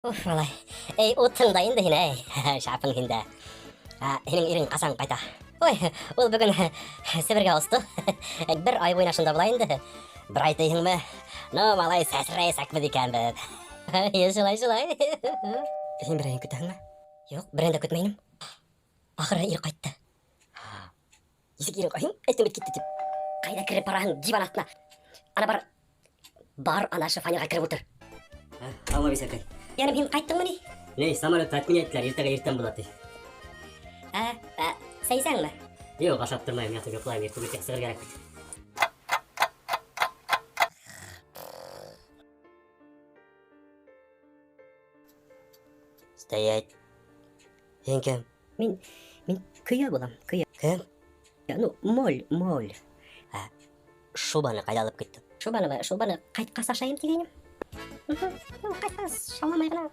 Уф, алай. Эй, утыңда инде һин, эй. Шапың һиндә. Һинең ирең ҡасан ҡайта? Ой, ул бөгөн Себергә осто. Бер ай буена шунда була инде. Бер ай тиһеңме? Ну, малай, сәсрәйсәкбеҙ икәнбеҙ. Шулай. Һин берәйен көтәһеңме? Юҡ, берәйен дә көтмәйнем. Ахыры ир ҡайтты. Нисек ирең ҡайһың? Әйттең бит китте тип. Ҡайҙа киреп бараһың диван аҫтына? Ана бар, ана шифоньерға киреп ултыр. Алма бисәкәй. Яным, һин ҡайттыңмы ни? Ней, самолетта әтмин әйттеләр, иртәгә иртән була ти. Сәйсәңме? Юҡ, ашап тормайым, ятып йоҡлайым, иртүк иртәк сығыр кәрәк бит. Стоять. Һин кем? Мин көйә булам, көйә. Кем? Ну, Моль. Шубаны ҡайҙа алып киттең? Шубаны ҡайтҡас ашайым тигәйнем. Ҡайтҡас, шауламай ғына.